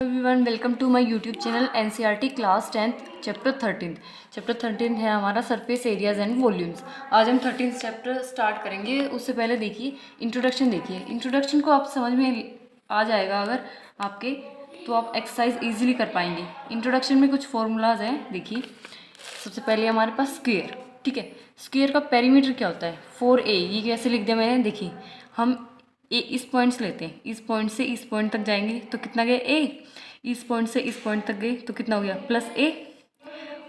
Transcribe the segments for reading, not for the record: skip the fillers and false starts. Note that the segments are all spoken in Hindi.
Everyone, welcome to my YouTube channel NCERT class 10th chapter 13 है हमारा सरफेस एरियाज एंड वॉल्यूम्स। आज हम 13th चैप्टर स्टार्ट करेंगे। उससे पहले देखिए इंट्रोडक्शन। देखिए इंट्रोडक्शन को आप समझ में आ जाएगा अगर आपके, तो आप एक्सरसाइज इजीली कर पाएंगे। इंट्रोडक्शन में कुछ फॉर्मूलाज हैं। देखिए सबसे पहले हमारे पास स्क्वेयर, ठीक है। स्क्वेयर का पेरीमीटर क्या होता है 4a। ये कैसे लिख दिया मैंने, देखिए हम इस पॉइंट से लेते हैं, इस पॉइंट से इस पॉइंट तक जाएंगे तो कितना गया a, इस पॉइंट से इस पॉइंट तक गए तो कितना हो गया प्लस a,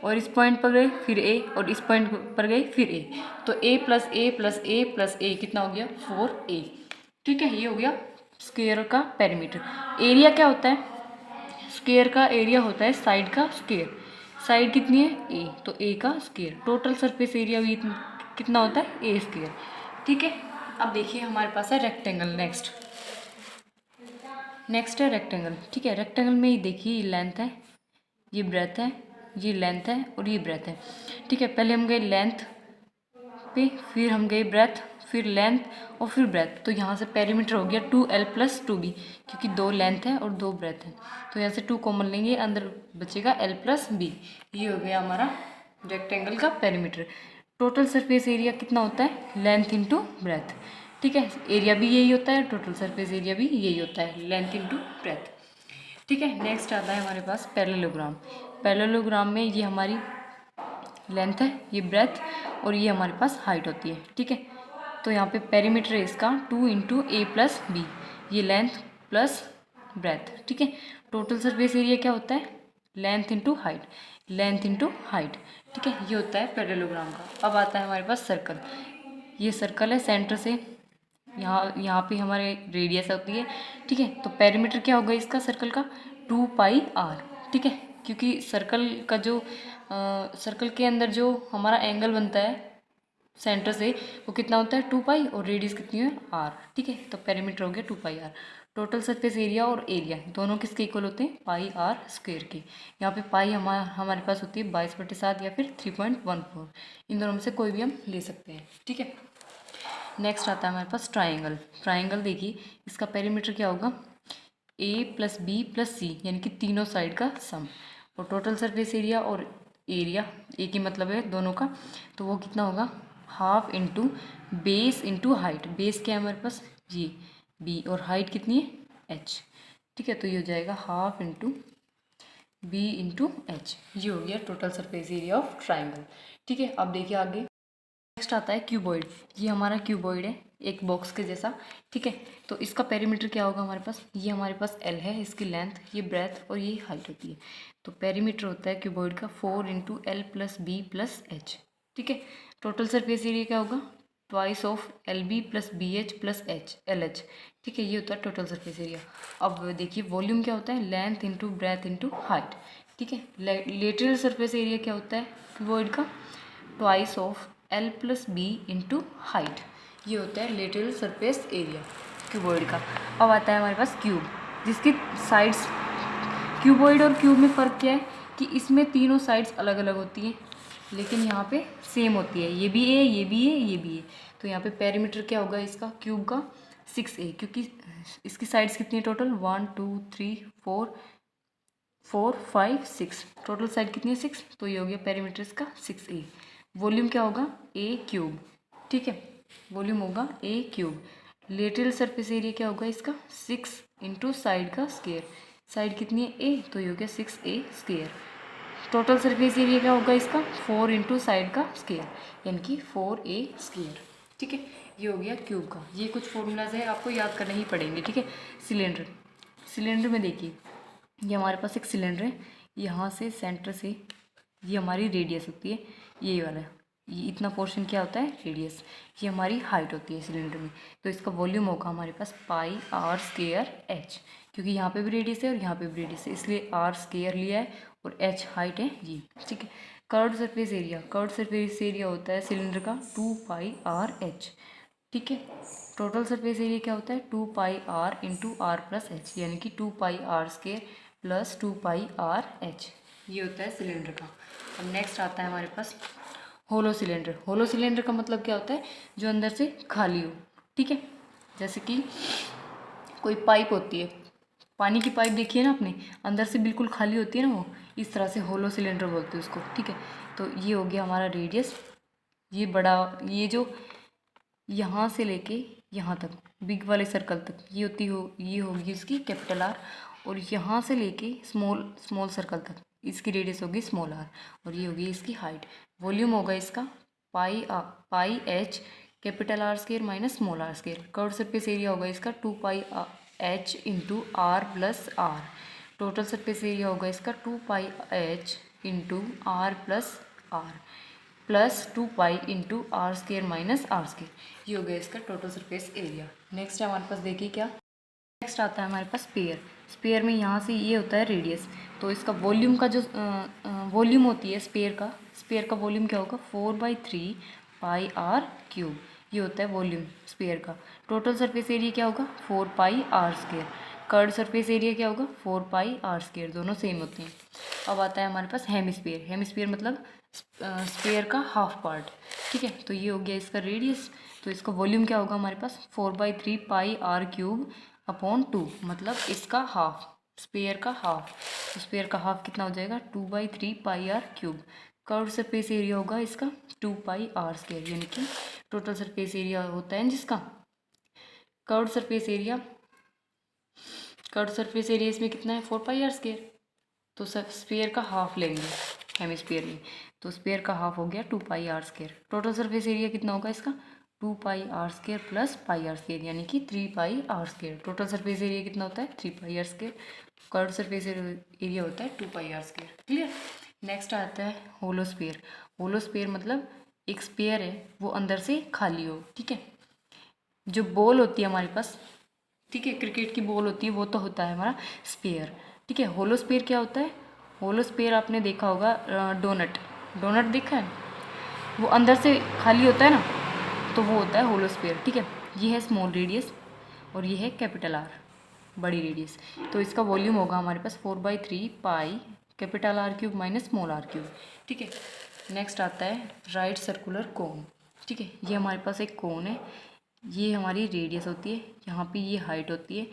और इस पॉइंट पर गए फिर a, और इस पॉइंट पर गए फिर a, तो a plus a plus a plus a कितना हो गया 4a, ठीक है। ये हो गया स्क्वेयर का पेरीमीटर। एरिया क्या होता है, स्क्वेयर का एरिया होता है साइड का स्क्वेयर। साइड कितनी है a, तो a का स्क्वेयर। टोटल सरफेस एरिया भी कितना होता है a स्क्वेयर, ठीक है। अब देखिए हमारे पास है रेक्टेंगल। नेक्स्ट है रेक्टेंगल, ठीक है। रेक्टेंगल में ही देखिए ये लेंथ है, ये ब्रेथ है, ये लेंथ है और ये ब्रेथ है, ठीक है। पहले हम गए लेंथ पे, फिर हम गए ब्रेथ, फिर लेंथ और फिर ब्रेथ। तो यहाँ से पेरीमीटर हो गया 2l प्लस 2b, क्योंकि 2 लेंथ है और 2 ब्रेथ है, तो यहाँ से 2 कॉमन लेंगे, अंदर बचेगा l प्लस b। ये हो गया हमारा रेक्टेंगल का पेरीमीटर। टोटल सरफेस एरिया कितना होता है लेंथ इंटू ब्रेथ, ठीक है। एरिया भी यही होता है, टोटल सरफेस एरिया भी यही होता है, लेंथ इंटू ब्रेथ, ठीक है। नेक्स्ट आता है हमारे पास पैरेललोग्राम। पैरेललोग्राम में ये हमारी लेंथ है, ये ब्रेथ और ये हमारे पास हाइट होती है, ठीक है। तो यहाँ पे पेरीमीटर है इसका 2 इंटू a प्लस बी, ये लेंथ प्लस ब्रेथ, ठीक है। टोटल सरफेस एरिया क्या होता है length into height, length into height, ठीक है। ये होता है पैरेललोग्राम का। अब आता है हमारे पास सर्कल। ये सर्कल है, सेंटर से यहाँ पे हमारे रेडियस होती है, ठीक है। तो पेरीमीटर क्या होगा इसका सर्कल का 2πr, ठीक है। क्योंकि सर्कल का जो सर्कल के अंदर जो हमारा एंगल बनता है सेंटर से वो कितना होता है 2π, और रेडियस कितनी है r, ठीक है। तो पेरीमीटर हो गया 2πr। टोटल सरफेस एरिया और एरिया दोनों किसके इक्वल होते हैं पाई आर स्क्वेयर के। यहाँ पे पाई हमारे पास होती है 22/7 या फिर 3.14। इन दोनों में से कोई भी हम ले सकते हैं, ठीक है। नेक्स्ट आता है हमारे पास ट्राइंगल। ट्राइंगल देखिए इसका पेरीमीटर क्या होगा a प्लस बी प्लस सी, यानी कि तीनों साइड का सम। और टोटल सरफेस एरिया और एरिया एक ही मतलब है दोनों का, तो वो कितना होगा half into base into height. Base क्या है हमारे पास ये b, और हाइट कितनी है h, ठीक है। तो ये हो जाएगा half into b into h। ये हो गया total surface area of triangle, ठीक है। अब देखिए आगे नेक्स्ट आता है क्यूबॉइड। ये हमारा क्यूबॉइड है एक बॉक्स के जैसा, ठीक है। तो इसका पेरीमीटर क्या होगा हमारे पास, ये हमारे पास l है, इसकी लेंथ, ये ब्रेथ और ये हाइट होती है। तो पेरीमीटर होता है क्यूबॉइड का 4 into l plus B plus H, ठीक है। टोटल सरफेस एरिया क्या होगा twice of L B plus B H plus H L H, ठीक है। ये होता है टोटल सरफेस एरिया। अब देखिए वॉल्यूम क्या होता है length into breadth into height, ठीक है। लेटरल सरफेस एरिया क्या होता है क्यूबॉइड का twice of l plus B into height. ये होता है लेटरल सरफेस एरिया क्यूबॉइड का। अब आता है हमारे पास क्यूब, जिसकी साइड्स, क्यूबॉइड और क्यूब में फ़र्क क्या है कि इसमें तीनों साइड्स अलग अलग होती हैं, लेकिन यहाँ पे सेम होती है, ये भी ए, ये भी ए, ये भी ए। तो यहाँ पे पेरीमीटर क्या होगा इसका क्यूब का 6a, क्योंकि इसकी साइड्स कितनी है टोटल 1 2 3 4 4 5 6, टोटल साइड कितनी है 6, तो ये हो गया पेरीमीटर इसका 6a। वॉल्यूम क्या होगा a क्यूब, ठीक है। वॉल्यूम होगा a cube. Lateral surface area क्या होगा इसका 6 इंटू साइड का स्क्वायर। साइड कितनी है a, तो ये हो गया 6a square. Total surface area क्या होगा इसका 4 इंटू साइड का स्क्वायर, यानी कि 4a स्क्वायर, ठीक है। ये हो गया क्यूब का। ये कुछ फॉर्मूलाज है आपको याद करने ही पड़ेंगे, ठीक है। सिलेंडर, सिलेंडर में देखिए ये हमारे पास एक सिलेंडर है, यहाँ से सेंटर से ये हमारी रेडियस होती है, ये वाला ये इतना पोर्शन क्या होता है रेडियस, ये हमारी हाइट होती है सिलेंडर में। तो इसका वॉल्यूम होगा हमारे पास पाई आर स्क्वायर एच, क्योंकि यहाँ पे भी रेडियस है और यहाँ पे भी रेडियस है, इसलिए आर स्क्वायर लिया है और एच हाइट है जी, ठीक है। Curved surface area, curved surface area होता है सिलेंडर का 2πr/h, ठीक है। टोटल सरफेस एरिया क्या होता है 2πr into R plus H, यानी कि 2πr² प्लस 2πr/h। ये होता है सिलेंडर का। अब नेक्स्ट आता है हमारे पास होलो सिलेंडर। होलो सिलेंडर का मतलब क्या होता है जो अंदर से खाली हो, ठीक है। जैसे कि कोई पाइप होती है, पानी की पाइप देखिए ना आपने, अंदर से बिल्कुल खाली होती है ना, वो इस तरह से होलो सिलेंडर बोलते हैं उसको, ठीक है। तो ये हो गया हमारा रेडियस, ये बड़ा, ये जो यहाँ से लेके यहाँ तक बिग वाले सर्कल तक ये होगी इसकी कैपिटल आर, और यहाँ से लेके स्मॉल सर्कल तक इसकी रेडियस होगी स्मॉल आर, और ये होगी इसकी हाइट। वॉल्यूम होगा इसका pi H capital R square minus small R square. Curve surface area होगा इसका 2 pi H into R plus R. Total surface area होगा इसका 2 pi H into R plus R plus 2 pi into R square minus R square. ये हो गया इसका टोटल सरफेस एरिया। नेक्स्ट है हमारे पास, देखिए क्या नेक्स्ट आता है हमारे पास स्पेयर। स्पेयर में यहाँ से ये होता है रेडियस, तो इसका वॉल्यूम का जो वॉल्यूम होती है स्पेयर का वॉल्यूम क्या होगा 4/3 पाई आर क्यूब। ये होता है वॉल्यूम स्पेयर का। टोटल सरफेस एरिया क्या होगा 4 pi R square. Curved surface area क्या होगा 4 पाई आर स्केयर, दोनों सेम होते हैं। अब आता है हमारे पास हेमिस्फीयर। हेमिस्फीयर मतलब स्पेयर का हाफ पार्ट, ठीक है। तो ये हो गया इसका रेडियस, तो इसका वॉल्यूम क्या होगा हमारे पास 4/3 पाई आर क्यूब अपॉन 2, मतलब इसका हाफ, स्पेयर का हाफ। तो स्पेयर का हाफ कितना हो जाएगा 2/3 pi R cube. Curve surface area होगा इसका 2 पाई आर स्केयर, यानी कि टोटल सरफेस एरिया होता है जिसका कर्व सरफेस एरिया इसमें कितना है 4 पाई आर स्केयर। तो स्पेयर का हाफ लेंगे हेमिस्फीयर में, तो स्पेयर का हाफ हो गया 2 pi R square. Total surface area कितना होगा इसका 2 pi R square plus pi R square, यानी कि 3 pi R square. Total surface area कितना होता है 3 pi R square. Curve surface area होता है 2 pi R square, clear. Next आता है होलोस्फीयर। होलोस्फीयर मतलब एक स्पेयर है वो अंदर से खाली हो, ठीक है। जो बॉल होती है हमारे पास, ठीक है, क्रिकेट की बॉल होती है, वो तो होता है हमारा स्पेयर, ठीक है। होलोस्फीयर क्या होता है, होलोस्फीयर आपने देखा होगा डोनट देखा है, वो अंदर से खाली होता है ना, तो वो होता है होलोस्फीयर, ठीक है। ये है स्मॉल रेडियस और ये है कैपिटल आर बड़ी रेडियस। तो इसका वॉल्यूम होगा हमारे पास 4/3 pi capital R cube minus small R cube, ठीक है। नेक्स्ट आता है राइट सर्कुलर कोन, ठीक है। ये हमारे पास एक कोन है, ये हमारी रेडियस होती है, यहाँ पे ये हाइट होती है,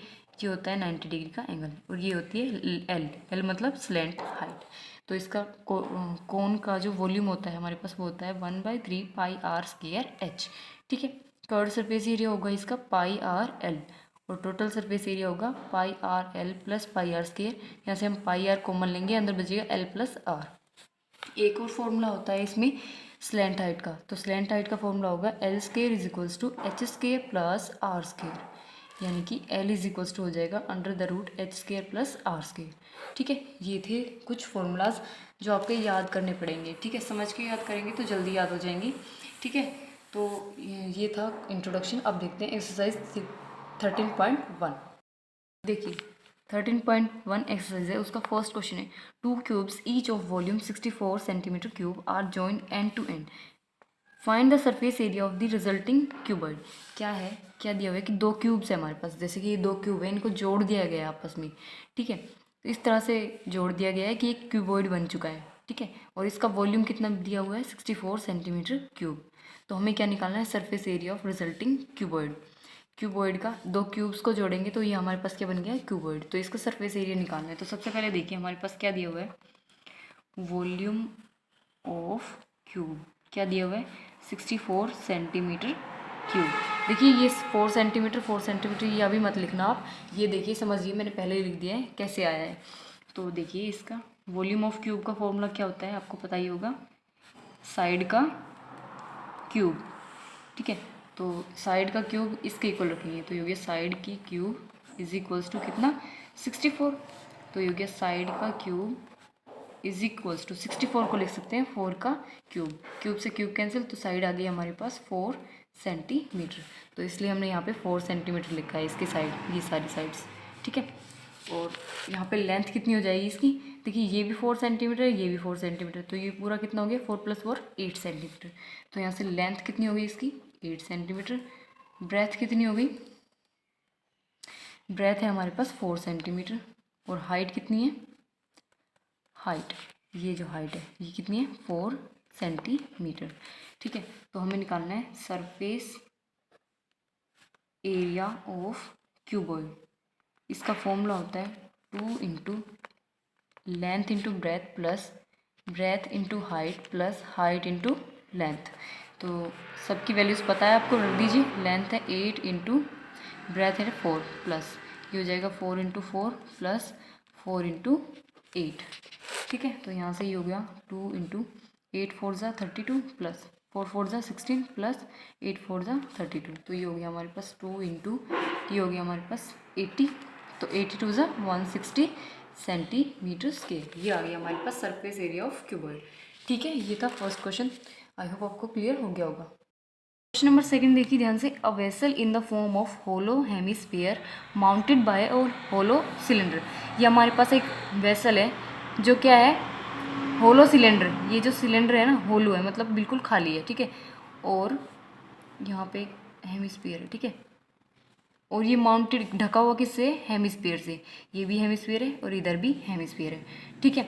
ये होता है 90 डिग्री का एंगल, और ये होती है एल मतलब स्लैंट हाइट। तो इसका कोन का जो वॉल्यूम होता है हमारे पास वो होता है 1/3 पाई आर स्केयर एच, ठीक है। कर्व सरफेस एरिया होगा इसका पाई आर एल, और टोटल सरफेस एरिया होगा pi R L plus pi R square. यहाँ से हम पाई आर कॉमन लेंगे, अंदर बचेगा एल प्लस आर। एक और फॉर्मूला होता है इसमें स्लैंट हाइट का, तो स्लैंट हाइट का फॉर्मूला होगा L square is equals to H square plus R square, यानी कि एल इज इक्वल्स टू हो जाएगा under the root H square plus R square, ठीक है। ये थे कुछ फॉर्मूलाज जो आपको याद करने पड़ेंगे, ठीक है। समझ के याद करेंगे तो जल्दी याद हो जाएंगी, ठीक है। तो ये था इंट्रोडक्शन। अब देखते हैं एक्सरसाइज 13.1। देखिए 13.1 एक्सरसाइज है, उसका फर्स्ट क्वेश्चन है 2 cubes each of volume 64 centimetre cube are joined end to end, find the surface area of the resulting cuboid. क्या है, क्या दिया हुआ है कि 2 क्यूब्स है हमारे पास, जैसे कि ये 2 क्यूब है, इनको जोड़ दिया गया है आपस में, ठीक है। तो इस तरह से जोड़ दिया गया है कि एक क्यूबॉइड बन चुका है, ठीक है। और इसका वॉल्यूम कितना दिया हुआ है 64 सेंटीमीटर क्यूब। तो हमें क्या निकालना है surface area of resulting cuboid. Cuboid का 2 क्यूब्स को जोड़ेंगे तो ये हमारे पास क्या बन गया क्यूबॉइड, तो इसका सरफेस एरिया निकालना है। तो सबसे पहले देखिए हमारे पास क्या दिया हुआ है, वॉल्यूम ऑफ क्यूब क्या दिया हुआ है 64 सेंटीमीटर क्यूब। देखिए ये 4 सेंटीमीटर ये अभी मत लिखना आप, ये देखिए समझिए, मैंने पहले ही लिख दिया है कैसे आया है। तो देखिए इसका वॉल्यूम ऑफ क्यूब का फॉर्मूला क्या होता है आपको पता ही होगा, साइड का क्यूब, ठीक है। तो साइड का क्यूब इसके इक्वल रखेंगे, तो ये हो गया साइड की क्यूब इज इक्वल्स टू कितना 64। तो ये हो गया साइड का क्यूब इज इक्वल्स टू 64 को लिख सकते हैं 4 का क्यूब, क्यूब से क्यूब कैंसिल, तो साइड आ गई हमारे पास 4 सेंटीमीटर। तो इसलिए हमने यहाँ पे 4 सेंटीमीटर लिखा है इसकी साइड, ये सारी साइड्स, ठीक है। और यहाँ पे लेंथ कितनी हो जाएगी इसकी, देखिए ये भी 4 सेंटीमीटर ये भी 4 सेंटीमीटर, तो ये पूरा कितना हो गया 4 + 4 8 सेंटीमीटर। तो यहाँ से लेंथ कितनी हो गई इसकी 8 सेंटीमीटर। ब्रेथ कितनी हो गई, ब्रेथ है हमारे पास 4 सेंटीमीटर, और हाइट कितनी है, हाइट ये जो हाइट है ये कितनी है 4 सेंटीमीटर, ठीक है। तो हमें निकालना है सरफेस एरिया ऑफ क्यूबॉइड इसका फॉर्मूला होता है 2 into length into breadth plus breadth into height plus height into length. तो सबकी वैल्यूज़ पता है आपको, रख दीजिए। लेंथ है 8 इंटू ब्रेथ है 4 प्लस ये हो जाएगा 4 इंटू 4 प्लस 4 इंटू 8। ठीक है, तो यहाँ से ये हो गया 2 इंटू 8 4 ज़ा 32 प्लस 4 4 ज़ा 16 प्लस 8 4 ज़ा 32। तो ये हो गया हमारे पास 2 इंटू ये हो गया हमारे पास 80, तो 82 ज़ा 160 सेंटीमीटर स्क्वायर। ये आ गया हमारे पास सरफेस एरिया ऑफ क्यूबॉइड। ठीक है, ये था फर्स्ट क्वेश्चन। आई होप आपको क्लियर हो गया होगा। क्वेश्चन नंबर सेकंड देखिए ध्यान से। A vessel in the form of hollow hemisphere mounted by और होलो सिलेंडर। ये हमारे पास एक वेसल है जो क्या है, होलो सिलेंडर। ये जो सिलेंडर है ना होलो है, मतलब बिल्कुल खाली है। ठीक है, और यहाँ पे हेमिस्फीयर है। ठीक है, और ये माउंटेड ढका हुआ किससे, हेमिस्फीयर से। ये भी हेमिस्फीयर है और इधर भी हेमिस्फीयर है। ठीक है,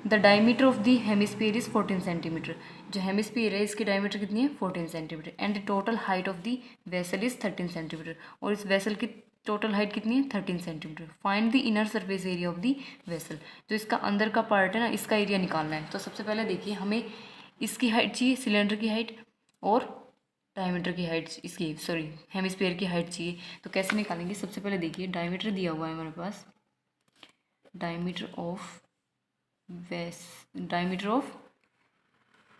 the diameter of the hemisphere is 14 centimetre. जो हेमिस्फीयर है इसकी डायमीटर कितनी है, 14 centimetre. And the total height of the vessel is 13 centimetre. और इस वेसल की टोटल हाइट कितनी है, 13 centimetre. Find the inner surface area of the vessel. जो इसका अंदर का पार्ट है ना, इसका एरिया निकालना है। तो सबसे पहले देखिए, हमें इसकी हाइट चाहिए, सिलेंडर की हाइट, और डायमीटर की हाइट, इसकी सॉरी हेमिस्फीयर की हाइट चाहिए। तो कैसे निकालेंगे, सबसे पहले देखिए डायमीटर दिया हुआ है हमारे पास। डायमीटर ऑफ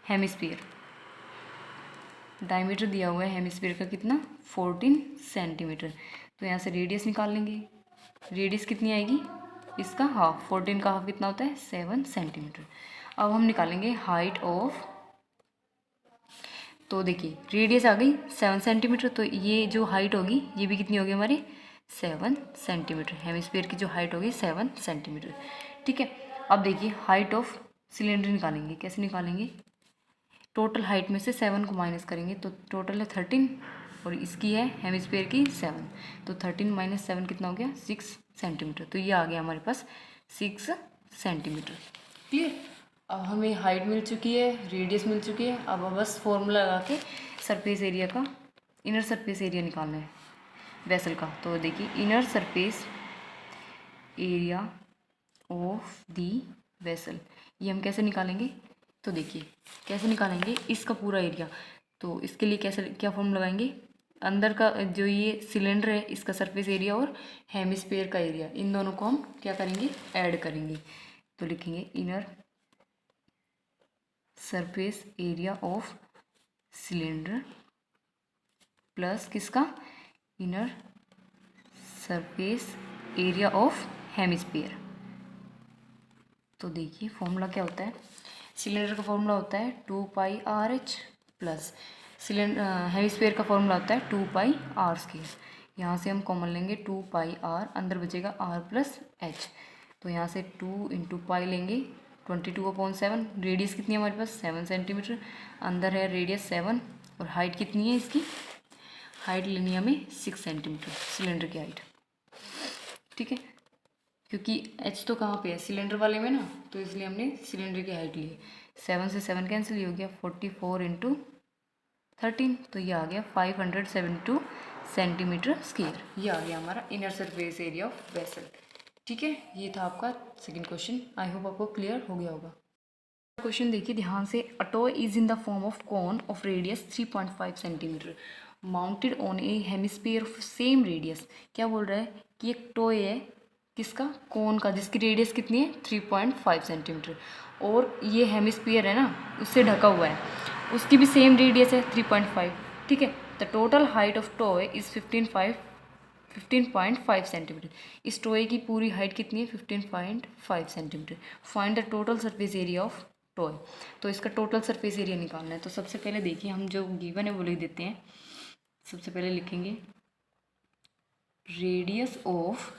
हेमिस्फीयर, डायमीटर दिया हुआ है हेमिस्फीयर का कितना, 14 सेंटीमीटर। तो यहाँ से रेडियस निकाल लेंगे। रेडियस कितनी आएगी, इसका हाफ, 14 का हाफ कितना होता है, 7 सेंटीमीटर। अब हम निकालेंगे हाइट ऑफ, तो देखिए रेडियस आ गई 7 सेंटीमीटर, तो ये जो हाइट होगी ये भी कितनी होगी हमारी, 7 सेंटीमीटर। हेमिस्फीयर की जो हाइट होगी 7 सेंटीमीटर। ठीक है, अब देखिए हाइट ऑफ सिलेंडर निकालेंगे। कैसे निकालेंगे, टोटल हाइट में से 7 को माइनस करेंगे तो टोटल है 13, और इसकी है हेमिस्फीयर की 7। तो 13 माइनस 7 कितना हो गया, 6 सेंटीमीटर। तो ये आ गया हमारे पास 6 सेंटीमीटर। क्लियर। अब हमें हाइट मिल चुकी है, रेडियस मिल चुकी है। अब बस फॉर्मूला लगा के सरफेस एरिया का, इनर सरफेस एरिया निकालना है वेसल का। तो देखिए inner surface area of the vessel, ये हम कैसे निकालेंगे, तो देखिए कैसे निकालेंगे इसका पूरा एरिया। तो इसके लिए कैसे, क्या फॉर्म लगाएंगे, अंदर का जो ये सिलेंडर है इसका सरफेस एरिया और हेमिस्फीयर का एरिया, इन दोनों को हम क्या करेंगे, ऐड करेंगे। तो लिखेंगे inner surface area of cylinder plus किसका, inner surface area of hemisphere. तो देखिए फॉर्मूला क्या होता है, सिलेंडर का फॉर्मूला होता है 2πRh प्लस सिलेंडर हेमिस्फीयर का फॉर्मूला होता है 2πr²। यहाँ से हम कॉमन लेंगे 2πr, अंदर बचेगा r प्लस h। तो यहाँ से 2 इंटू पाई लेंगे 22/7। रेडियस कितनी है हमारे पास, 7 सेंटीमीटर। अंदर है रेडियस 7, और हाइट कितनी है इसकी, हाइट लेनी है हमें 6 सेंटीमीटर, सिलेंडर की हाइट। ठीक है, क्योंकि h तो कहाँ पे है, सिलेंडर वाले में ना, तो इसलिए हमने सिलेंडर की हाइट ली है। 7 से 7 कैंसिल, ये हो गया 44 इंटू 13, तो ये आ गया 572 सेंटीमीटर स्क्वायर। ये आ गया हमारा inner surface area of vessel. ठीक है, ये था आपका सेकंड क्वेश्चन। आई होप आपको क्लियर हो गया होगा। क्वेश्चन देखिए ध्यान से। A toy is in the form of cone of radius 3.5 centimetre mounted on A hemisphere of same radius. क्या बोल रहा है कि एक टॉय है किसका, कोन का, जिसकी रेडियस कितनी है 3.5 सेंटीमीटर, और ये हेमिस्फीयर है ना उससे ढका हुआ है, उसकी भी सेम रेडियस है 3.5। ठीक है, the total height of toy is 15.5 centimetre. इस टॉय की पूरी हाइट कितनी है, 15.5 centimetre. Find the total surface area of toy. तो इसका टोटल सरफेस एरिया निकालना है। तो सबसे पहले देखिए हम जो गिवन है वो लिख देते हैं। सबसे पहले लिखेंगे रेडियस ऑफ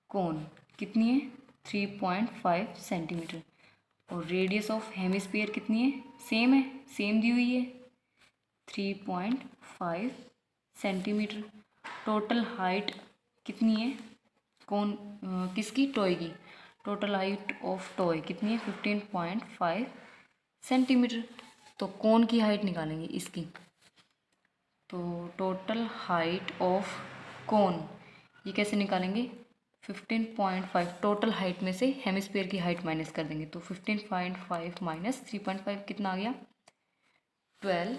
कोन कितनी है, 3.5 सेंटीमीटर, और रेडियस ऑफ हेमिस्फीयर कितनी है, सेम है, सेम दी हुई है 3.5 सेंटीमीटर। टोटल हाइट कितनी है, कौन किसकी, टॉय की। टोटल हाइट ऑफ टॉय कितनी है, 15.5 सेंटीमीटर। तो कोन की हाइट निकालेंगे इसकी। तो टोटल हाइट ऑफ कोन, ये कैसे निकालेंगे, 15.5 टोटल हाइट में से हेमिस्फीयर की हाइट माइनस कर देंगे, तो 15.5 माइनस 3.5 कितना आ गया, 12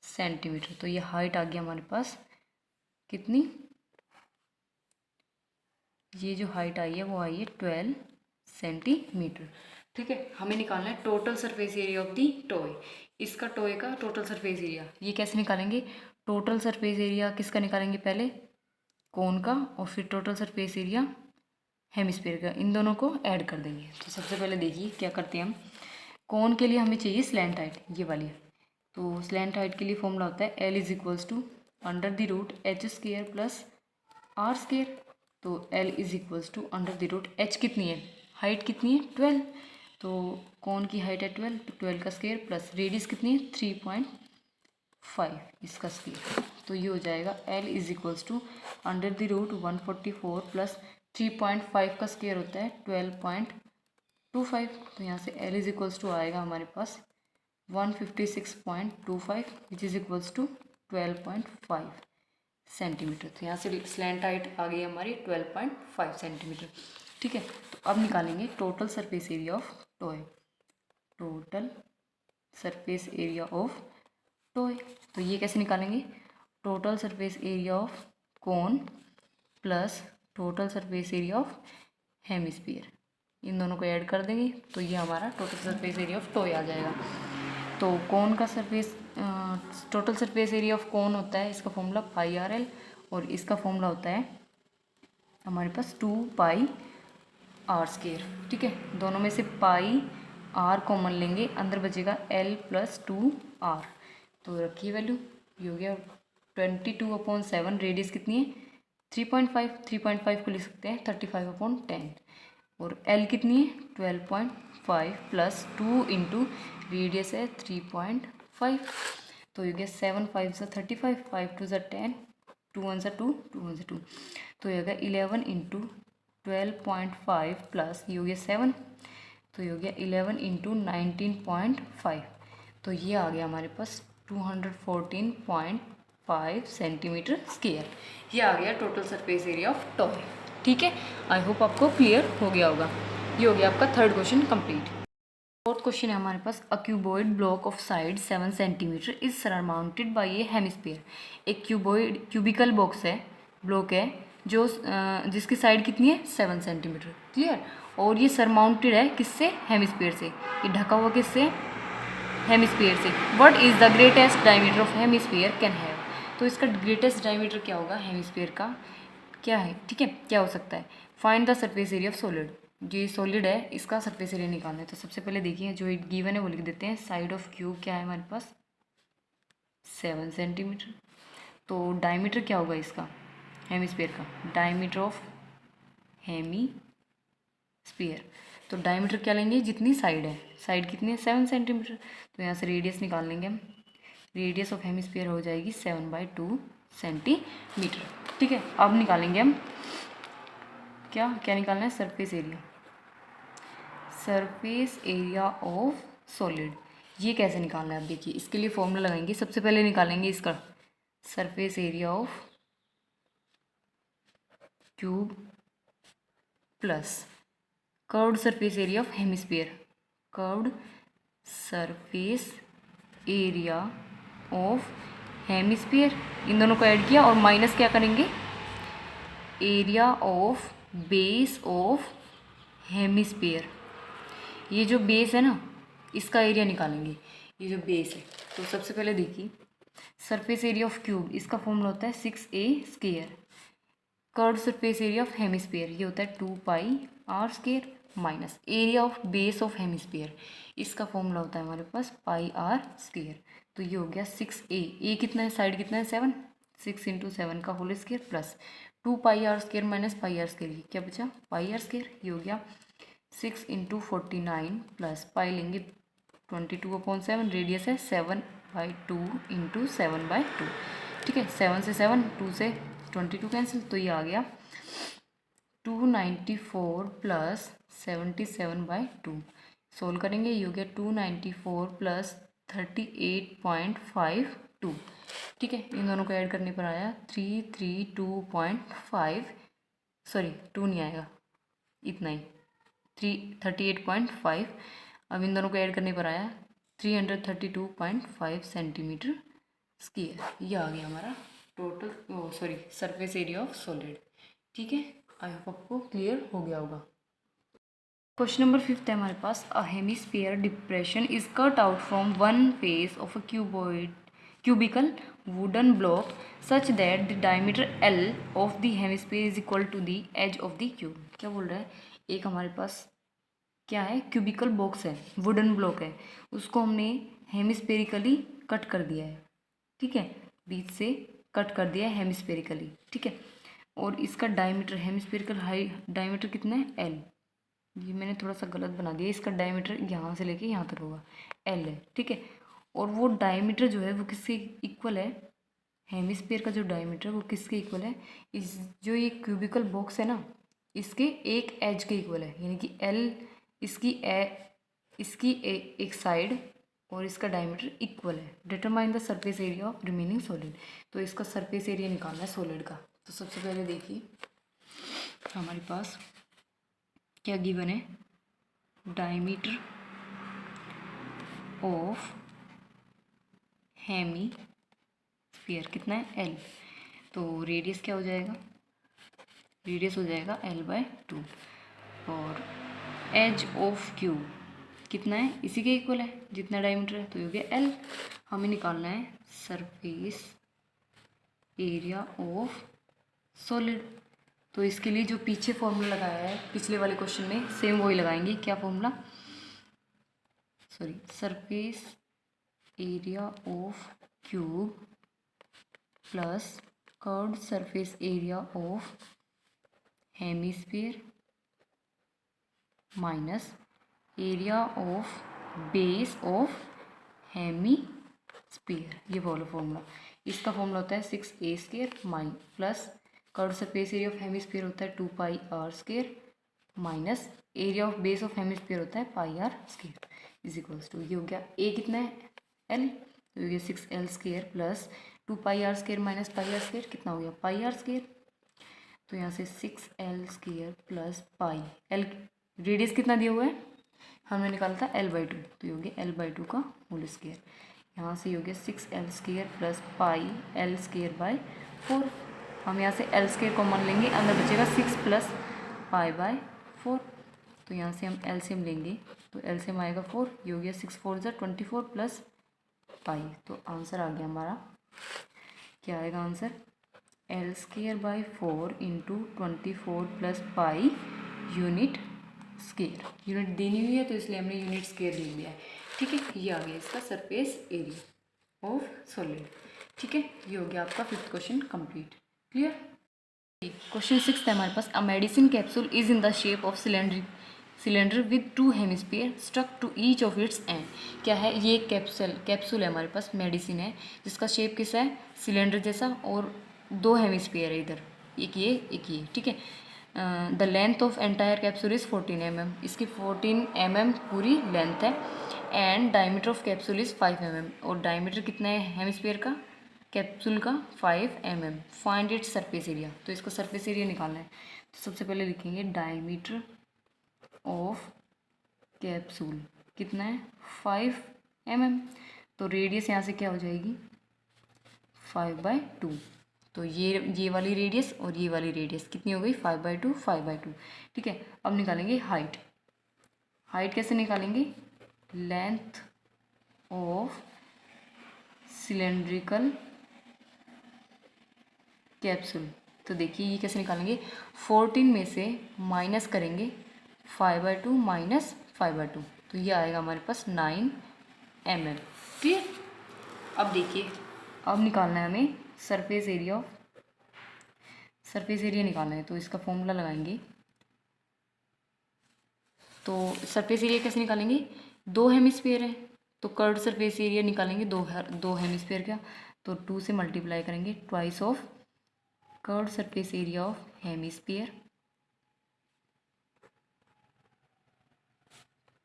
सेंटीमीटर। तो ये हाइट आ गया हमारे पास कितनी, ये जो हाइट आई है वो आई है 12 सेंटीमीटर। ठीक है, हमें निकालना है total surface area of the toy. इसका टॉय का टोटल सरफेस एरिया, ये कैसे निकालेंगे, टोटल सरफेस एरिया किसका निकालेंगे, पहले कोन का और फिर टोटल सरफेस एरिया हेमिस्फीयर का, इन दोनों को ऐड कर देंगे। तो सबसे पहले देखिए क्या करते हैं हम, कोन के लिए हमें चाहिए स्लैंट हाइट, ये वाली। तो स्लैंट हाइट के लिए फॉर्मूला होता है L is equals to under the root H square plus R square. तो L is equals to under the root H कितनी है, हाइट कितनी है 12, तो कोन की हाइट है 12, तो 12 का स्क्वायर प्लस रेडियस कितनी है 3.5 इसका स्क्वायर। तो ये हो जाएगा L is equals to under the root 144 प्लस 3.5 का स्क्वायर होता है 12.25। तो यहाँ से L इज इक्वल्स टू आएगा हमारे पास 156.25 which is equals to 12.5 centimetre. तो यहाँ से स्लैंट हाइट आ गई हमारी 12.5 सेंटीमीटर। ठीक है, तो अब निकालेंगे total surface area of toy, total surface area of toy. तो ये कैसे निकालेंगे, total surface area of cone plus total surface area of hemisphere, इन दोनों को ऐड कर देंगे तो ये हमारा total surface area of toy आ जाएगा। तो कोन का surface total surface area of cone होता है, इसका फॉर्मूला पाई आर एल, और इसका फॉर्मूला होता है हमारे पास 2 पाई आर स्क्वायर। ठीक है, दोनों में से पाई आर कॉमन लेंगे, अंदर बचेगा L प्लस 2R। तो रखिए वैल्यू, ये हो गया 22/7। रेडियस कितनी है 3.5, 3.5 को लिख सकते हैं 35/10, और L कितनी है 12.5 प्लस 2 इंटू रेडियस है 3.5। तो ये हो गया 7 5 से 35, 5 2 से 10, 2 1 से 2, 2 1 से 2, तो ये हो गया 11 इंटू 12.5 प्लस ये हो गया 7, तो ये हो गया 11 इंटू 19.5। तो ये आ गया हमारे पास 214.5 सेंटीमीटर स्क्वायर। ये आ गया total surface area of toy. ठीक है, आई होप आपको क्लियर हो गया होगा। ये हो गया आपका third question complete. Fourth question है हमारे पास, a cuboid block of side 7 centimetre is surmounted by a hemisphere. एक क्यूबिकल बॉक्स है, ब्लॉक है जो जिसकी साइड कितनी है 7 सेंटीमीटर, क्लियर, और ये सरमाउंटेड है किससे, हेमिस्फीयर से, ये ढका हुआ किससे, हेमिस्फीयर से। What is the greatest diameter of hemisphere can have. तो इसका ग्रेटेस्ट डायमीटर क्या होगा हेमिस्फीयर का, क्या है, ठीक है, क्या हो सकता है। Find the surface area of solid, जो सॉलिड है इसका सरफेस एरिया निकालना है। तो सबसे पहले देखिए जो गिवन है वो लिख देते हैं, साइड ऑफ क्यूब क्या है हमारे पास 7 सेंटीमीटर। तो डायमीटर क्या होगा इसका हेमिस्फीयर का, डायमीटर ऑफ हेमिस्फीयर, तो डायमीटर क्या लेंगे जितनी साइड है, साइड कितनी है 7 सेंटीमीटर। तो यहाँ से रेडियस निकाल लेंगे हम, रेडियस ऑफ हेमिस्फीयर हो जाएगी 7/2 सेंटीमीटर। ठीक है, अब निकालेंगे हम क्या क्या निकालना है, surface area, surface area of solid. ये कैसे निकालना है, आप देखिए इसके लिए फॉर्मूला लगाएंगे। सबसे पहले निकालेंगे इसका surface area of cube plus curved surface area of hemisphere, curved surface area of hemisphere, इन दोनों को ऐड किया और माइनस क्या करेंगे, area of base of hemisphere. ये जो बेस है ना इसका एरिया निकालेंगे, ये जो बेस है। तो सबसे पहले देखिए सरफेस एरिया ऑफ क्यूब, इसका फॉर्मूला होता है 6a square, curved surface area of hemisphere ये होता है 2 pi R square, minus area of base of hemisphere, इसका फॉर्मूला होता है हमारे पास पाई आर स्क्वायर। तो ये हो गया 6a, ए कितना है, साइड कितना है 7, 6 इंटू 7 का whole square plus 2 pi R square minus pi R square, ये क्या बचा पाई आर स्क्वायर। ये हो गया 6 इंटू 49 प्लस पाई लेंगे 22/7, रेडियस है 7/2 इंटू 7/2। ठीक है, 7 से 7, 2 से 22 कैंसिल, तो ये आ गया 294 प्लस 77/2। सोल्व करेंगे, ये हो गया 294 प्लस 38.52। ठीक है, इन दोनों को ऐड करने पर आया 332.5 सॉरी 2 नहीं आएगा, इतना ही 38.5। अब इन दोनों को ऐड करने पर आया 332.5 सेंटीमीटर स्क्वायर। ये आ गया हमारा total surface area of solid. ठीक है, आई होप आपको क्लियर हो गया होगा। क्वेश्चन नंबर 5 है हमारे पास। A hemisphere depression is cut out from one face of a cubical wooden block such that the diameter L of the hemisphere is equal to the edge of the cube। क्या बोल रहा है, एक हमारे पास क्या है, क्यूबिकल बॉक्स है, वुडन ब्लॉक है, उसको हमने हेमिस्फेरिकली कट कर दिया है। ठीक है, बीच से कट कर दिया है हेमिस्फेरिकली। ठीक है, और इसका डायमीटर, हेमिस्फेरिकल हाई डायमीटर कितना है, L। ये मैंने थोड़ा सा गलत बना दिया, इसका डायमीटर यहाँ से लेके यहाँ तक होगा, L है। ठीक है, और वो डायमीटर जो है वो किसके इक्वल है, हेमिस्फीयर का जो डायमीटर वो किसके इक्वल है, इस जो ये क्यूबिकल बॉक्स है ना, इसके एक एज के इक्वल है। यानी कि L इसकी एक साइड और इसका डायमीटर इक्वल है। Determine the surface area of remaining solid. तो इसका सरफेस एरिया निकालना है सॉलिड का। तो सबसे पहले देखिए हमारे पास क्या गिवन है, डायमीटर ऑफ हेमिस्फीयर कितना है, L। तो रेडियस क्या हो जाएगा, रेडियस हो जाएगा L/2। और एज ऑफ क्यूब कितना है, इसी के इक्वल है जितना डायमीटर है, तो ये हो गया L। हमें निकालना है सरफेस एरिया ऑफ सॉलिड। तो इसके लिए जो पीछे फॉर्मूला लगाया है पिछले वाले क्वेश्चन में, सेम वही लगाएंगे। क्या formula, surface area of cube plus curved surface area of hemisphere minus area of base of hemisphere. ये वाला फॉर्मूला, इसका फॉर्मूला होता है 6a² plus curved surface area of hemisphere होता है 2πr² minus area of base of hemisphere होता है πr² इज इक्वल्स टू, ये हो गया a कितना है, L। तो हो गया 6L² plus 2πr² minus πr² कितना हो गया, πr²। तो यहाँ से 6L² plus pi, L radius कितना दिया हुआ है, हमने निकाला था L/2। तो ये हो गया L/2 का होल स्क्वायर। यहाँ से हो गया 6L² प्लस पाई L²/4। हम यहाँ से L² कॉमन लेंगे, अंदर बचेगा 6 प्लस π/4। तो यहाँ से हम एलसीएम लेंगे, तो एलसीएम आएगा 4। ये हो गया 6 4 ज़ा 24 प्लस पाई। तो आंसर आ गया हमारा, क्या आएगा answer, L²/4 into 24 plus pi unit square. Unit देनी हुई है तो इसलिए हमने यूनिट स्क्वायर लिख दिया है। ठीक है, ये आ गया इसका सरफेस एरिया ऑफ सॉलिड। ठीक है, ये हो गया आपका 5th question complete. Clear. Question 6 है हमारे पास। A medicine capsule is in the shape of cylinder with 2 hemisphere stuck to each of its end. क्या है, ये एक कैप्सूल है हमारे पास, मेडिसिन है जिसका शेप कैसा है, सिलेंडर जैसा, और 2 हेमिस्फीयर है इधर, एक ये। ठीक है, the length of entire capsule is 14 mm। इसकी 14 mm पूरी लेंथ है। And diameter of capsule is 5 mm। और डायमीटर कितना है हेमिस्फीयर का, कैप्सूल का 5 mm। Find its surface area. तो इसका सरफेस एरिया निकालना है। तो सबसे पहले लिखेंगे डायमीटर ऑफ कैप्सूल कितना है, 5 mm। तो रेडियस यहाँ से क्या हो जाएगी, 5/2। तो ये वाली रेडियस और ये वाली रेडियस कितनी हो गई, 5/2 5/2। ठीक है, अब निकालेंगे हाइट। हाइट कैसे निकालेंगे, लेंथ ऑफ सिलेंड्रिकल कैप्सूल। तो देखिए ये कैसे निकालेंगे, 14 में से माइनस करेंगे 5/2 माइनस 5/2, तो ये आएगा हमारे पास 9 mm। क्लियर। अब देखिए, अब निकालना है हमें सरफेस एरिया निकालना है। तो इसका फॉर्मूला लगाएंगे। तो सरफेस एरिया कैसे निकालेंगे, 2 हेमिस्फीयर है तो कर्व्ड सरफेस एरिया निकालेंगे 2 हेमिस्फीयर का। तो 2 से मल्टीप्लाई करेंगे, twice of curved surface area of hemisphere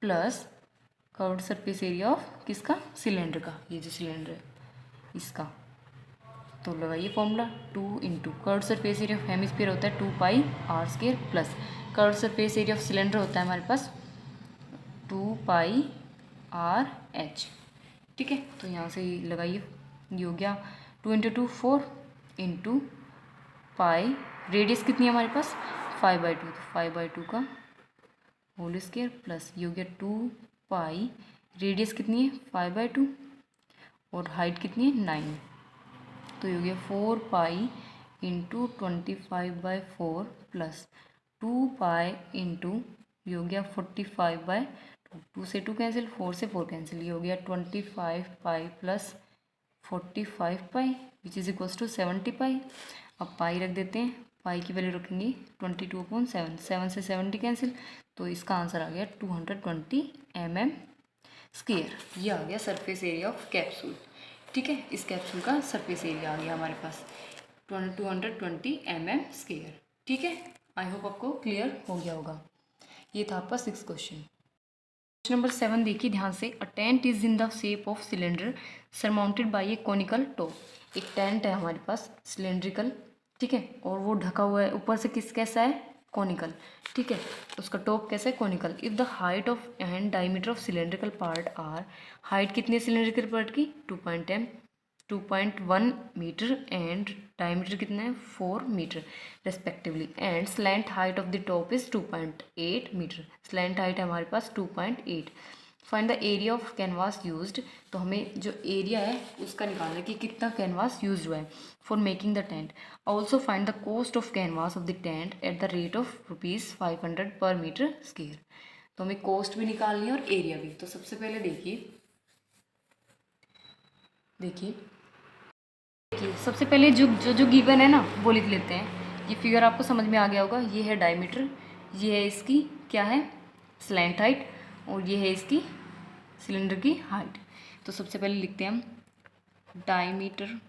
plus curved surface area of किसका, सिलेंडर का। ये जो सिलेंडर है इसका, तो लगाइए formula, 2 into curved surface area of hemisphere होता है 2πr² plus curved surface area of cylinder होता है हमारे पास 2πrh। ठीक है, तो यहाँ से लगाइए, ये हो गया 2 इंटू 2 4 इंटू पाई, रेडियस कितनी है हमारे पास 5/2, तो 5/2 का होल स्क्वायर प्लस ये हो गया 2π, रेडियस कितनी है 5/2 और हाइट कितनी है 9, तो ये हो गया 4π इंटू 25/4 प्लस 2π इंटू ये हो गया 45/2, 2 से 2 कैंसिल, 4 से 4 कैंसिल, ये हो गया 25π plus 45π which is equals to 70π। अब पाई रख देते हैं, पाई की वैल्यू रखेंगे 22/7, 7 से 70 कैंसिल, तो इसका आंसर आ गया 220 mm स्क्वायर। ये आ गया सरफेस एरिया ऑफ कैप्सूल। ठीक है, इस कैप्सूल का सरफेस एरिया आ गया हमारे पास 220 mm स्क्वायर। ठीक है, आई होप आपको क्लियर हो गया होगा। ये था आपका 6th क्वेश्चन। क्वेश्चन नंबर 7 देखिए ध्यान से। A tent is in the shape of cylinder surmounted by a conical top. एक टेंट है हमारे पास सिलेंड्रिकल, ठीक है, और वो ढका हुआ है ऊपर से कैसा है कॉनिकल। ठीक है, उसका टॉप कैसा है conical. If the height of and diameter of cylindrical part are, height कितनी है सिलेंड्रिकल पार्ट की 2.1 मीटर एंड डायमीटर कितना है 4 metre respectively, and slant height of the top is 2.8 metre. Slant height है हमारे पास 2.8। Find the area of canvas used, तो हमें जो एरिया है उसका निकालना है कि कितना कैनवास यूज हुआ है for making the tent. Also find the cost of canvas of the tent at the rate of ₹500 पर मीटर स्क्वायर। तो हमें कॉस्ट भी निकालनी है और एरिया भी। तो सबसे पहले देखिए सबसे पहले जो गिवन है ना वो लिख लेते हैं। ये फिगर आपको समझ में आ गया होगा। ये है डायमीटर, ये है इसकी क्या है स्लैंट हाइट, और ये है इसकी सिलेंडर की हाइट। तो सबसे पहले लिखते हैं हम डायमीटर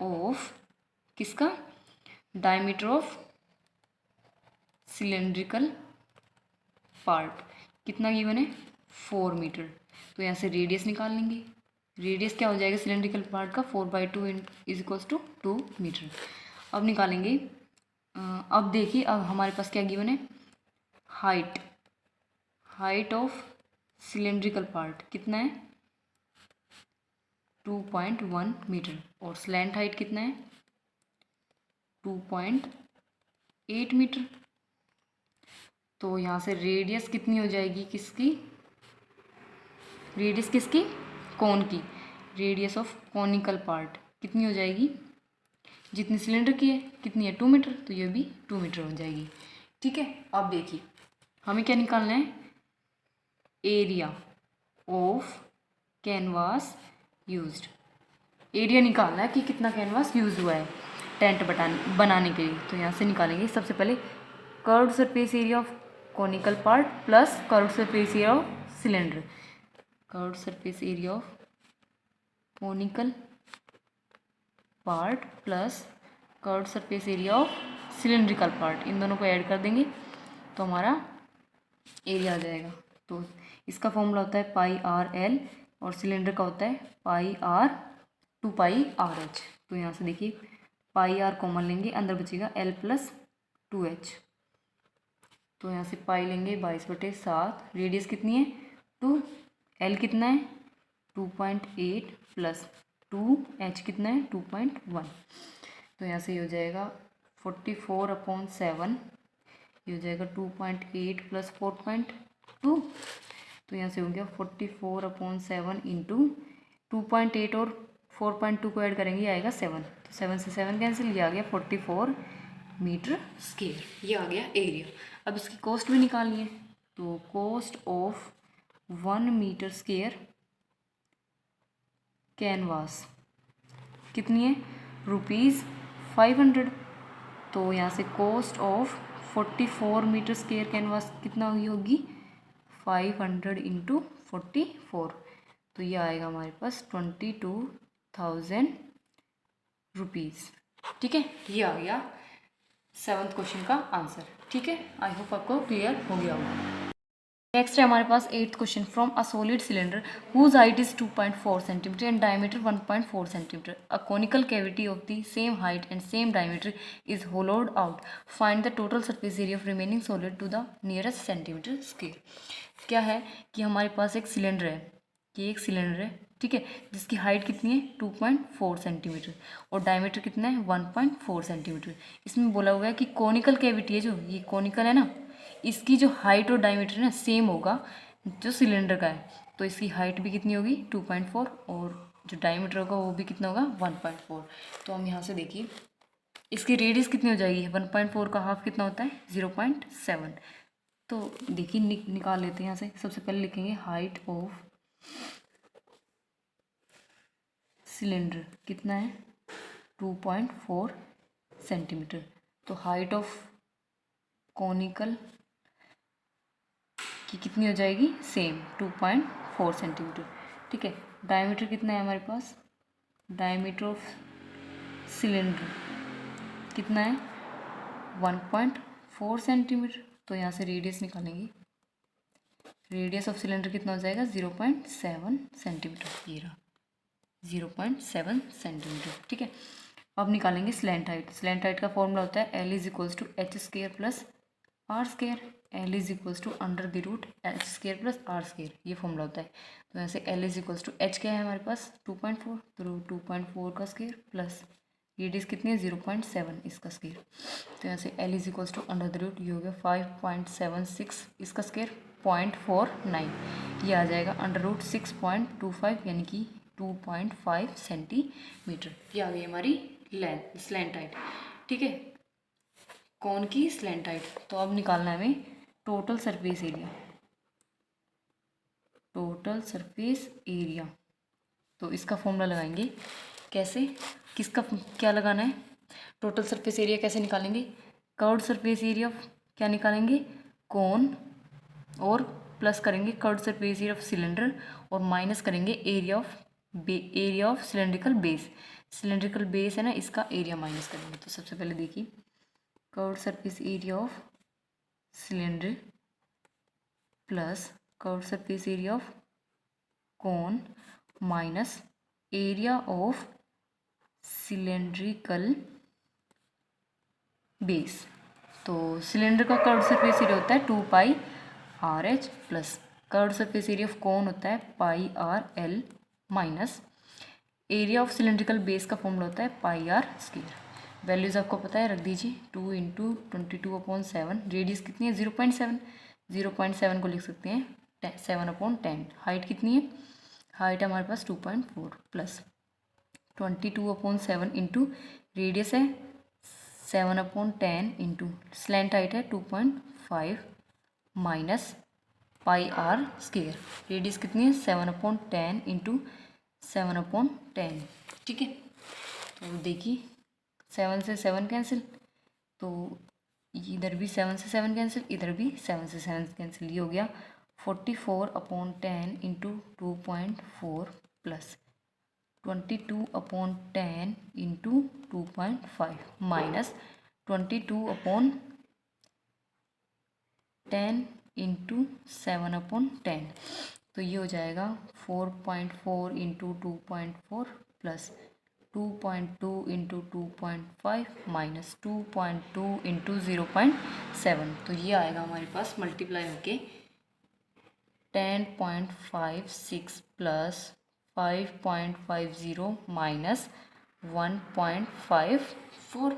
ऑफ किसका, डायमीटर ऑफ सिलेंड्रिकल पार्ट कितना गिवन है 4 मीटर। तो यहाँ से रेडियस निकाल लेंगे। रेडियस क्या हो जाएगा सिलेंड्रिकल पार्ट का 4/2 इज इक्वल्स टू 2 मीटर। अब निकालेंगे। अब देखिए अब हमारे पास क्या गिवन है हाइट ऑफ सिलेंड्रिकल पार्ट कितना है 2.1 मीटर, और स्लैंट हाइट कितना है 2.8 मीटर। तो यहाँ से रेडियस कितनी हो जाएगी किसकी, रेडियस किसकी कौन की, रेडियस ऑफ कॉनिकल पार्ट कितनी हो जाएगी, जितनी सिलेंडर की है कितनी है 2 मीटर, तो ये भी 2 मीटर हो जाएगी। ठीक है, अब देखिए हमें क्या निकालना है area of canvas used. Area निकालना है कि कितना कैनवास यूज हुआ है टेंट बनाने के लिए। तो यहाँ से निकालेंगे सबसे पहले curved surface area of conical part plus curved surface area of cylinder. Curved surface area of conical part plus curved surface area of cylindrical part, इन दोनों को ऐड कर देंगे तो हमारा एरिया आ जाएगा। तो इसका फॉर्मूला होता है πr/l और सिलेंडर का होता है πr/2πrh। तो यहाँ से देखिए πr कॉमन लेंगे, अंदर बचेगा l + 2h। तो यहाँ से पाई लेंगे 22/7, रेडियस कितनी है 2, l कितना है 2.8 प्लस 2h कितना है 2.1। तो यहाँ से ये हो जाएगा 44/7, ये हो जाएगा 2.8 प्लस 4.2। तो यहाँ से हो गया 44/7 इंटू 2.8 और 4.2 को ऐड करेंगे आएगा 7, तो 7 से 7 कैंसिल, ये आ गया 44 मीटर स्क्वायर। ये आ गया एरिया। अब इसकी कॉस्ट भी निकालनी है। तो cost of 1 metre square canvas कितनी है ₹500। तो यहाँ से cost of 44 metre square canvas कितना होगी 500 इंटू 44, तो ये आएगा हमारे पास 22,000 रुपीज़। ठीक है, ये आ गया 7th क्वेश्चन का आंसर। ठीक है, आई होप आपको क्लियर हो गया होगा। नेक्स्ट है हमारे पास 8th question, from a solid cylinder whose height is 2.4 centimetre and diameter 1.4 centimetre, a conical cavity of the same height and same diameter is hollowed out, find the total surface area of remaining solid to the nearest centimetre square. क्या है कि हमारे पास एक सिलेंडर है, ये एक सिलेंडर है, ठीक है, जिसकी हाइट कितनी है 2.4 सेंटीमीटर और डायमीटर कितना है 1.4 सेंटीमीटर। इसमें बोला हुआ है कि कॉनिकल कैविटी है, जो ये कॉनिकल है ना, इसकी जो हाइट और डायमीटर है ना सेम होगा जो सिलेंडर का है, तो इसकी हाइट भी कितनी होगी 2.4 और जो डायमीटर होगा वो भी कितना होगा 1.4। तो हम यहाँ से देखिए इसकी रेडियस कितनी हो जाएगी, 1.4 का हाफ कितना होता है 0.7। तो देखिए निकाल लेते हैं यहाँ से। सबसे पहले लिखेंगे हाइट ऑफ सिलेंडर कितना है 2.4 सेंटीमीटर, तो हाइट ऑफ कॉनिकल की कितनी हो जाएगी सेम 2.4 सेंटीमीटर, ठीक है। डायमीटर कितना है हमारे पास, डायमीटर ऑफ सिलेंडर कितना है 1.4 सेंटीमीटर, तो यहाँ से रेडियस निकालेंगे। रेडियस ऑफ सिलेंडर कितना हो जाएगा 0.7 सेंटीमीटर, ये रहा 0.7 सेंटीमीटर, ठीक है। अब निकालेंगे स्लैंट हाइट। स्लैंट हाइट का फॉर्मूला होता है L is equals to H square plus R square. L is equals to under the root H square plus R square, ये फॉर्मूला होता है। तो यहाँ से L is equals to H क्या है हमारे पास 2.4, तो 2.4 का स्क्र प्लस रेडियस कितनी है 0.7 इसका स्क्र, तो यहाँ से L is equals to under the root, ये हो गया 5.76 इसका स्क्र 0.49, ये आ जाएगा अंडर रूट 6.25 यानी कि 2.5 सेंटीमीटर। ये आ गई हमारी लेंथ स्लैंट हाइट, ठीक है, कौन की स्लैंट हाइट। तो अब निकालना है हमें total surface area. Total surface area, तो इसका फॉर्मूला लगाएंगे कैसे, किसका क्या लगाना है, टोटल सरफेस एरिया कैसे निकालेंगे, कर्व्ड सरफेस एरिया क्या निकालेंगे कोन, और प्लस करेंगे curved surface area of cylinder और माइनस करेंगे area of cylindrical base. Cylindrical base है ना, इसका एरिया माइनस करेंगे। तो सबसे पहले देखिए curved surface area of cylinder plus curved surface area of cone minus area of cylindrical base. तो सिलेंडर का कर्व्ड सरफेस एरिया होता है 2πr/h plus curved surface area of cone होता है πr/l minus area of cylindrical base का फॉर्मूला होता है πr²। वैल्यूज आपको पता है, रख दीजिए 2 × 22/7। रेडियस कितनी है 0.7, 0.7 को लिख सकते हैं 7/10। हाइट कितनी है, हाइट हमारे पास 2.4 प्लस 22/7 इंटू रेडियस है 7/10 इंटू स्लैंट हाइट है 2.5 माइनस πr²। रेडियस कितनी है 7/10 इंटू 7/10, ठीक है। तो देखिए 7 से 7 कैंसिल, तो इधर भी 7 से 7 कैंसिल, इधर भी 7 से 7 कैंसिल, ये हो गया 44/10 into 2.4 plus 22/10 into 2.5 minus 22/10 into 7/10, तो ये हो जाएगा 4.4 into 2.4 plus 2.2 into 2.5 minus 2.2 into 0.7, तो ये आएगा हमारे पास मल्टीप्लाई होके 10.56 प्लस 5.50 माइनस 1.54।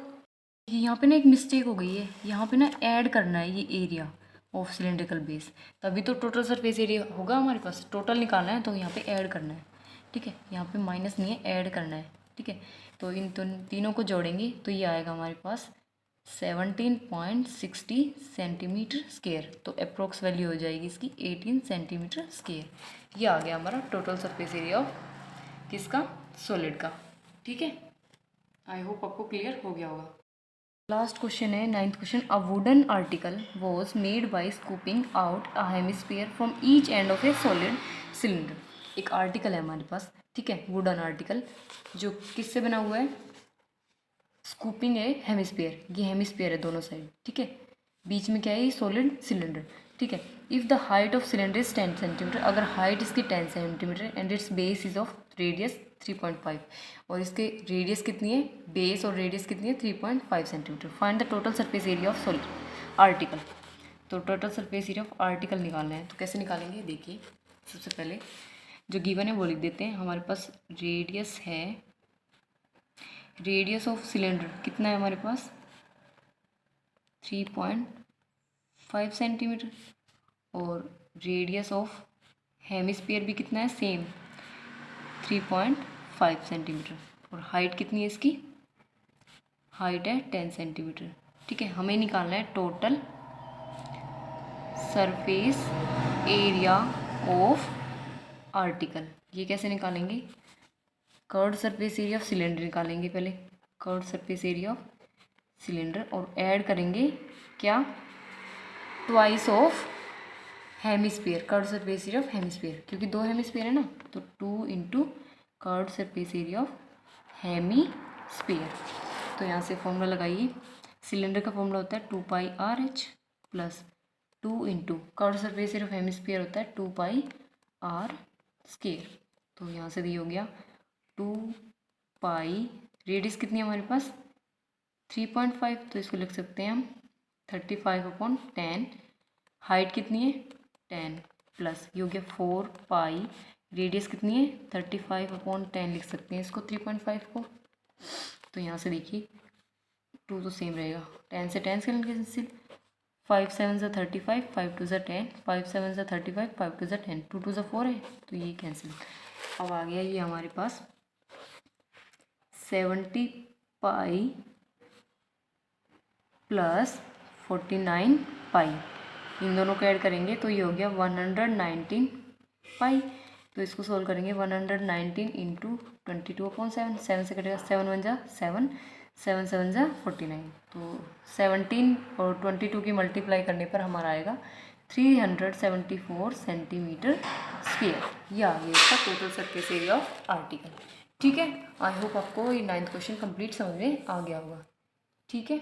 यहाँ पे ना एक मिस्टेक हो गई है, यहाँ पे ना ऐड करना है ये एरिया ऑफ सिलेंड्रिकल बेस, तभी तो टोटल सरफेस एरिया होगा हमारे पास। टोटल निकालना है तो यहाँ पे ऐड करना है, ठीक है, यहाँ पे माइनस नहीं है, ऐड करना है, ठीक है। तो इन तीनों को जोड़ेंगे तो ये आएगा हमारे पास 17.60 सेंटीमीटर स्क्वायर, तो अप्रोक्स वैल्यू हो जाएगी इसकी 18 सेंटीमीटर स्क्वायर। ये आ गया हमारा टोटल सरफेस एरिया ऑफ किसका, सॉलिड का, ठीक है। आई होप आपको क्लियर हो गया होगा। लास्ट क्वेश्चन है 9th question, a wooden article was made by scooping out a hemisphere from each end of A solid cylinder. एक आर्टिकल है हमारे पास, ठीक है, वुडन आर्टिकल, जो किससे बना हुआ है, स्कूपिंग है हेमिस्फीयर, ये हेमिस्फीयर है दोनों साइड, ठीक है, बीच में क्या है ये सॉलिड सिलेंडर। ठीक है। If the height of cylinder is 10 centimetre, अगर हाइट इसकी 10 centimetre and it's base is of radius 3.5, और इसके रेडियस कितनी है, बेस और रेडियस कितनी है 3.5 centimetre. Find the total surface area of solid article. तो total surface area of article निकालना है, तो कैसे निकालेंगे, देखिए सबसे पहले जो गिवन है वो लिख देते हैं। हमारे पास रेडियस है, रेडियस ऑफ सिलेंडर कितना है हमारे पास 3.5 सेंटीमीटर, और रेडियस ऑफ हेमिस्फीयर भी कितना है, सेम 3.5 सेंटीमीटर, और हाइट कितनी है इसकी, हाइट है 10 सेंटीमीटर। ठीक है, हमें निकालना है total surface area of article. ये कैसे निकालेंगे, curved surface area of cylinder निकालेंगे पहले, curved surface area of cylinder, और ऐड करेंगे क्या, twice of hemisphere, curved surface area of hemisphere, क्योंकि 2 हेमिस्फीयर है ना, तो 2 into curved surface area of hemisphere. तो यहाँ से फॉर्मूला लगाइए, सिलेंडर का फॉर्मूला होता है 2πRh plus 2 into curved surface area of hemisphere होता है 2πr²। तो यहाँ से ये हो गया 2π, रेडियस कितनी है हमारे पास 3.5, तो इसको लिख सकते हैं हम 35/10, हाइट कितनी है 10, प्लस ये हो गया 4π, रेडियस कितनी है 35/10 लिख सकते हैं इसको 3.5 को। तो यहाँ से देखिए 2 तो सेम रहेगा, 10 से 10 कैंसिल, 5 7 ज़ा 35, 5 2 ज़ा 10, 5 7 ज़ा 35, 5 2 ज़ा 10, 2 2 ज़ा 4 है, तो ये कैंसिल। अब आ गया ये हमारे पास 70π प्लस 49π, इन दोनों को ऐड करेंगे तो ये हो गया 119π। तो इसको सोल्व करेंगे, 119 इंटू 22/7, 7 से कटेगा 7 1 ज़ा 7, 7 7 ज़ा 49, तो 17 और 22 की मल्टीप्लाई करने पर हमारा आएगा 374 सेंटीमीटर स्क्वायर। या ये इसका total surface area of article. ठीक है, आई होप आपको ये 9th क्वेश्चन कंप्लीट समझ में आ गया होगा। ठीक है।